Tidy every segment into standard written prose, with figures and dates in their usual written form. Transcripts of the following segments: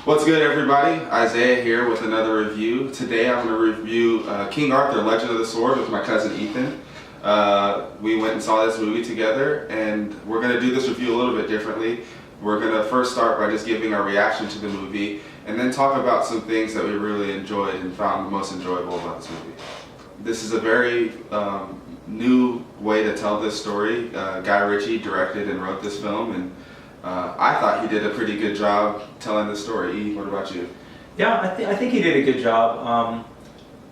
What's good, everybody? Isaiah here with another review. Today I'm going to review King Arthur, Legend of the Sword with my cousin Ethan. We went and saw this movie together, and we're going to do this review a little bit differently. We're going to first start by just giving our reaction to the movie, and then talk about some things that we really enjoyed and found most enjoyable about this movie. This is a very new way to tell this story. Guy Ritchie directed and wrote this film, and I thought he did a pretty good job telling the story. E, what about you? Yeah, I think he did a good job.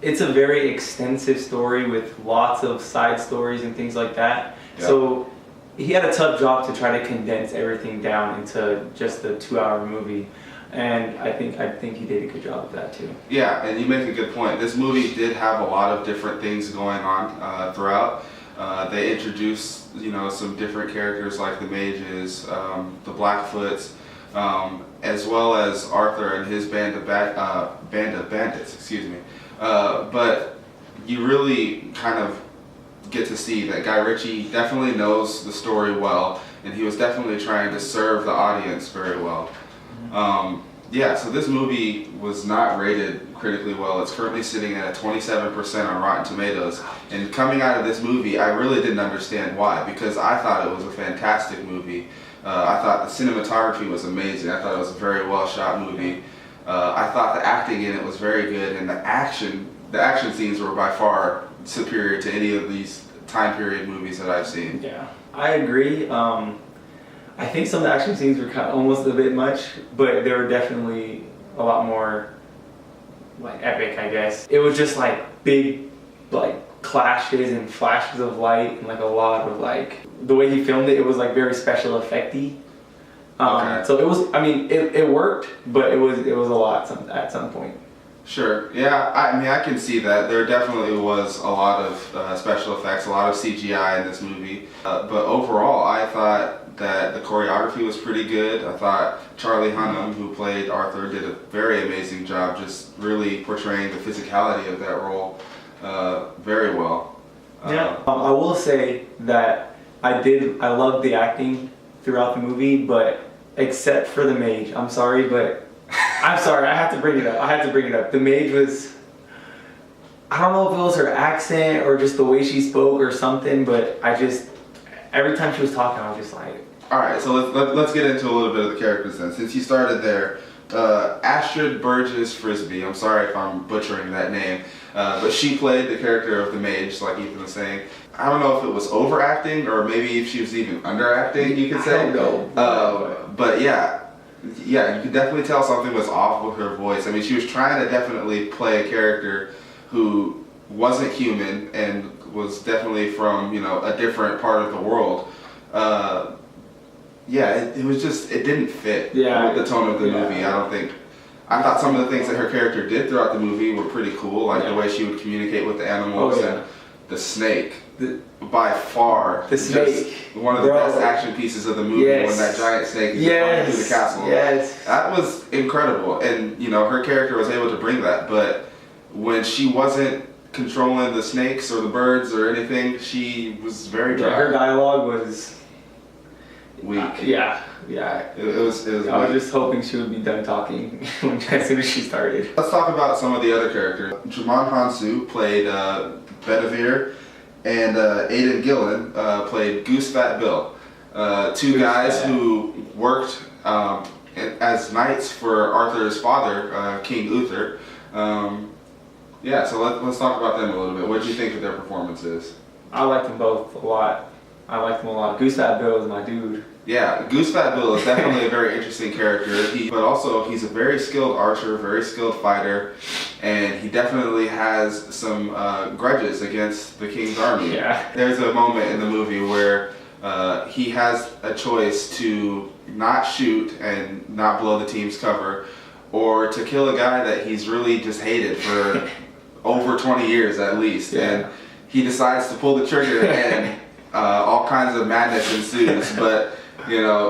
It's a very extensive story with lots of side stories and things like that. Yeah. So he had a tough job to try to condense everything down into just a 2-hour movie. And I think he did a good job of that too. Yeah, and you make a good point. This movie did have a lot of different things going on throughout. They introduced, some different characters like the mages, the Blackfoots, as well as Arthur and his band of bandits. Excuse me. But you really kind of get to see that Guy Ritchie definitely knows the story well, and he was definitely trying to serve the audience very well. So this movie was not rated critically well. It's currently sitting at a 27% on Rotten Tomatoes. And coming out of this movie, I really didn't understand why, because I thought it was a fantastic movie. I thought the cinematography was amazing. I thought it was a very well shot movie. I thought the acting in it was very good, and the action scenes were by far superior to any of these time period movies that I've seen. Yeah, I agree. I think some of the action scenes were kind of almost a bit much, but they were definitely a lot more epic, I guess. It was just big clashes and flashes of light, and a lot of the way he filmed it. It was very special effecty. Okay. So it was. It worked, but it was a lot at some point. Sure. Yeah. I can see that. There definitely was a lot of special effects, a lot of CGI in this movie. But overall, I thought that the choreography was pretty good. I thought Charlie Hunnam, who played Arthur, did a very amazing job, just really portraying the physicality of that role very well. Yeah. I will say that I loved the acting throughout the movie, but except for the mage. I'm sorry, I have to bring it up. The mage was, I don't know if it was her accent or just the way she spoke or something, but every time she was talking, I was just like... Alright, so let's get into a little bit of the characters then. Since you started there, Astrid Burgess Frisbee, I'm sorry if I'm butchering that name, but she played the character of the mage, like Ethan was saying. I don't know if it was overacting or maybe if she was even underacting, you could say. I don't know. But yeah, you could definitely tell something was off with her voice. She was trying to definitely play a character who wasn't human and was definitely from, a different part of the world. It was just, it didn't fit with the tone of the movie. I thought some of the things that her character did throughout the movie were pretty cool, the way she would communicate with the animals and the snake. By far, the snake. One of the best action pieces of the movie when that giant snake is going through the castle. Yes. That was incredible, and her character was able to bring that. But when she wasn't controlling the snakes or the birds or anything, she was very dry. Her dialogue was weak. It was I was just hoping she would be done talking as soon as she started. Let's talk about some of the other characters. Djimon Hounsou played Bedivere, and Aidan Gillen played Goose Fat Bill. Two guys who worked as knights for Arthur's father, King Uther. So let's talk about them a little bit. What did you think of their performances? I liked them both a lot. Goose Fat Bill is my dude. Yeah, Goose Fat Bill is definitely a very interesting character, but also he's a very skilled archer, very skilled fighter, and he definitely has some grudges against the king's army. Yeah. There's a moment in the movie where he has a choice to not shoot and not blow the team's cover, or to kill a guy that he's really just hated for over 20 years at least. Yeah. And he decides to pull the trigger and all kinds of madness ensues. But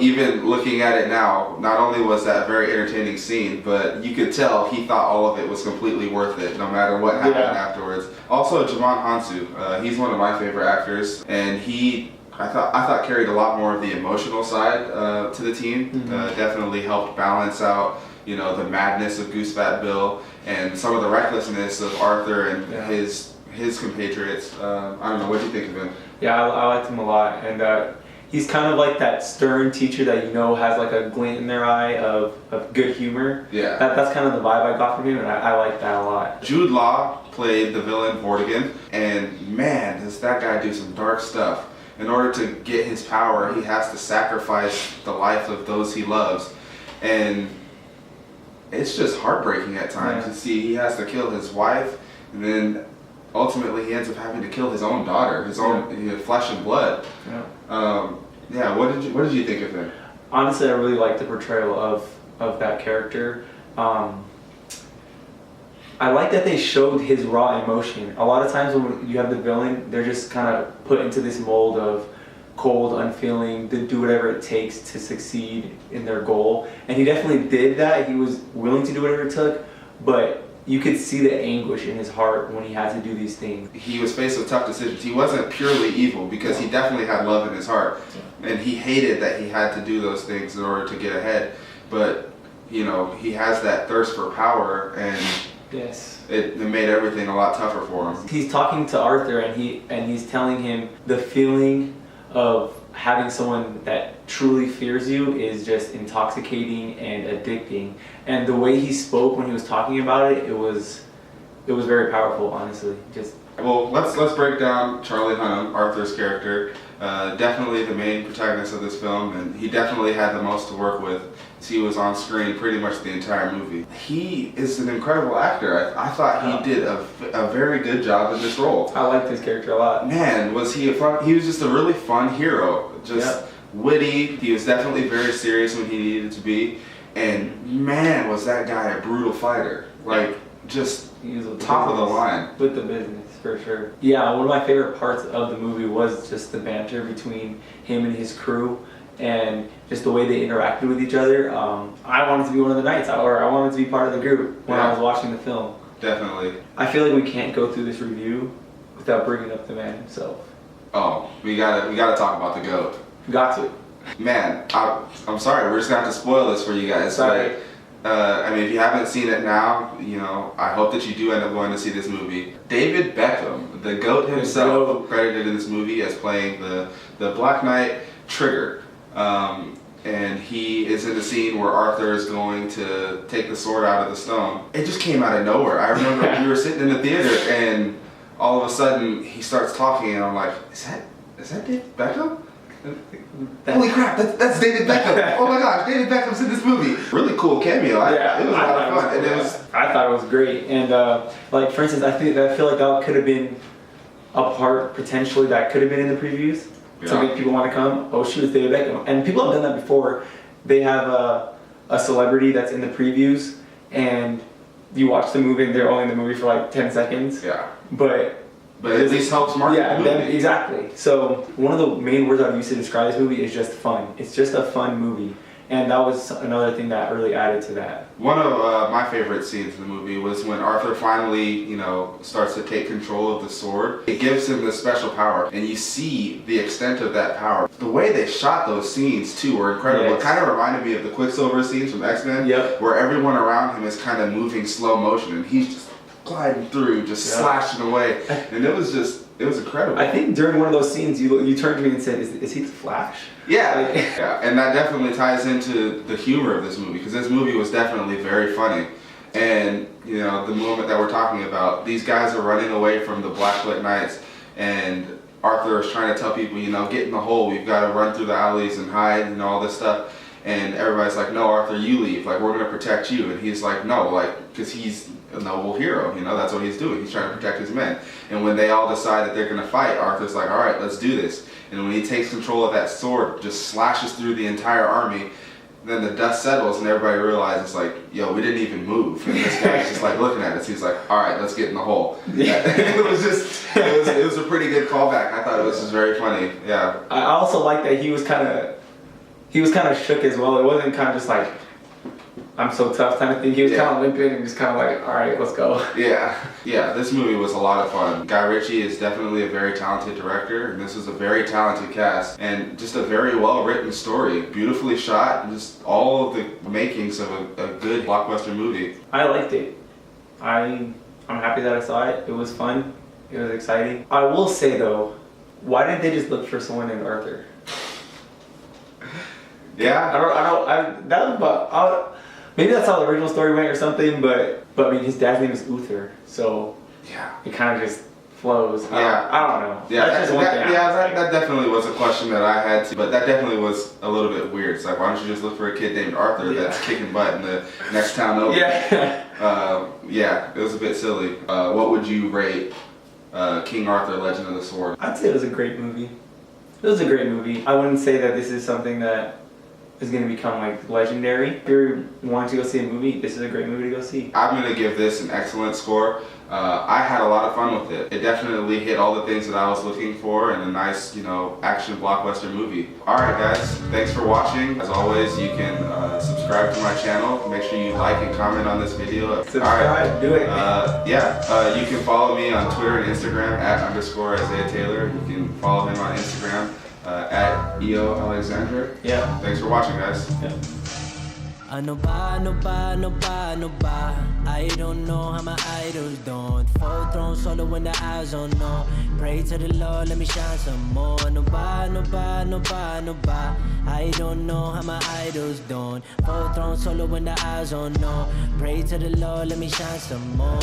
even looking at it now, not only was that a very entertaining scene, but you could tell he thought all of it was completely worth it, no matter what happened afterwards. Also, Djimon Hounsou, he's one of my favorite actors, and I thought carried a lot more of the emotional side to the team. Definitely helped balance out you know, the madness of Goose Fat Bill and some of the recklessness of Arthur and his compatriots. I don't know, what do you think of him? Yeah, I liked him a lot, and he's kind of like that stern teacher that you know has like a glint in their eye of good humor. Yeah. That's kind of the vibe I got from him, and I like that a lot. Jude Law played the villain Vortigern, and man, does that guy do some dark stuff. In order to get his power, he has to sacrifice the life of those he loves, and it's just heartbreaking at times to see he has to kill his wife, and then ultimately he ends up having to kill his own daughter, his own flesh and blood. Yeah. What did you think of him? Honestly, I really liked the portrayal of that character. I like that they showed his raw emotion. A lot of times when you have the villain, they're just kind of put into this mold of cold, unfeeling, to do whatever it takes to succeed in their goal. And he definitely did that. He was willing to do whatever it took, but you could see the anguish in his heart when he had to do these things. He was faced with tough decisions. He wasn't purely evil because he definitely had love in his heart. And he hated that he had to do those things in order to get ahead. But, you know, he has that thirst for power, and it made everything a lot tougher for him. He's talking to Arthur, and he's telling him the feeling of having someone that truly fears you is just intoxicating and addicting. And the way he spoke when he was talking about it, it was very powerful, honestly. Well, let's break down Charlie Hunnam, Arthur's character. Definitely the main protagonist of this film, and he definitely had the most to work with. He was on screen pretty much the entire movie. He is an incredible actor. I thought he did a very good job in this role. I liked his character a lot. Man, was he he was just a really fun hero. Just witty. He was definitely very serious when he needed to be. And man, was that guy a brutal fighter. Like, just he was top of the line. With the business, for sure. Yeah, one of my favorite parts of the movie was just the banter between him and his crew, and just the way they interacted with each other. I wanted to be one of the knights, or I wanted to be part of the group when I was watching the film. Definitely. I feel like we can't go through this review without bringing up the man himself. Oh, we gotta talk about the GOAT. Got to. Man, I'm sorry, we're just gonna have to spoil this for you guys. Sorry. But, I mean, if you haven't seen it now, you know, I hope that you do end up going to see this movie. David Beckham, the GOAT himself, credited in this movie as playing the Black Knight Trigger. And he is in the scene where Arthur is going to take the sword out of the stone. It just came out of nowhere. I remember we were sitting in the theater, and all of a sudden he starts talking, and I'm like, is that David Beckham? Holy crap, that's David Beckham. Oh my gosh, David Beckham's in this movie. Really cool cameo. It was a lot of fun. I thought it was great. And like, for instance, I feel like that could have been a part potentially that could have been in the previews to make people want to come. Oh shoot, it's David Beckham. And people have done that before. They have a celebrity that's in the previews, and you watch the movie and they're only in the movie for like 10 seconds. Yeah. But at least helps market the movie. Exactly. So one of the main words I've used to describe this movie is just fun. It's just a fun movie. And that was another thing that really added to that. One of my favorite scenes in the movie was when Arthur finally, you know, starts to take control of the sword. It gives him this special power, and you see the extent of that power. The way they shot those scenes, too, were incredible. Yes. It kind of reminded me of the Quicksilver scenes from X-Men, where everyone around him is kind of moving slow motion, and he's just gliding through, just slashing away. And it was incredible. I think during one of those scenes, you turned to me and said, is he the Flash? Yeah, yeah, and that definitely ties into the humor of this movie, because this movie was definitely very funny. And, you know, the moment that we're talking about, these guys are running away from the Blackfoot Knights, and Arthur is trying to tell people, you know, get in the hole, we've got to run through the alleys and hide and all this stuff. And everybody's like, no, Arthur, you leave, like, we're going to protect you. And he's like, no, like, because he's a noble hero, you know, that's what he's doing. He's trying to protect his men. And when they all decide that they're going to fight, Arthur's like, all right, let's do this. And when he takes control of that sword, just slashes through the entire army, then the dust settles and everybody realizes, like, yo, we didn't even move. And this guy's just like looking at us. He's like, all right, let's get in the hole. It was a pretty good callback. I thought it was just very funny. Yeah. I also like that he was kind of shook as well. It wasn't kind of just like, I'm so tough kind of thing. He was kind of limping and just kind of like, all right, let's go. Yeah, this movie was a lot of fun. Guy Ritchie is definitely a very talented director, and this is a very talented cast, and just a very well written story, beautifully shot, and just all of the makings of a good blockbuster movie. I liked it. I'm happy that I saw it. It was fun. It was exciting. I will say though, why didn't they just look for someone named Arthur? Yeah. That was about, maybe that's how the original story went or something, but I mean, his dad's name is Uther, so Yeah. it kind of just flows. Yeah. I don't know. Yeah, That's just one thing. that definitely was a question that I had to, but that definitely was a little bit weird. It's like, why don't you just look for a kid named Arthur that's kicking butt in the next town over? Yeah. It was a bit silly. What would you rate King Arthur, Legend of the Sword? I'd say it was a great movie. It was a great movie. I wouldn't say that this is something that is going to become like legendary. If you're wanting to go see a movie, this is a great movie to go see. I'm going to give this an excellent score. I had a lot of fun with it. It definitely hit all the things that I was looking for in a nice, action blockbuster movie. Alright guys, thanks for watching. As always, you can subscribe to my channel. Make sure you like and comment on this video. Subscribe, do it. You can follow me on Twitter and Instagram @_Isaiah Taylor. You can follow him on Instagram @EO Alexander. Yeah. Thanks for watching, guys. Yeah. Ano ba, ano ba, ano ba, ano ba? I don't know how my idols don't. Full throne solo when the eyes on no. Pray to the Lord, let me shine some more. Ano ba, ano ba, ano ba, ano ba? I don't know how my idols don't. Full throne solo when the eyes on no. Pray to the Lord, let me shine some more.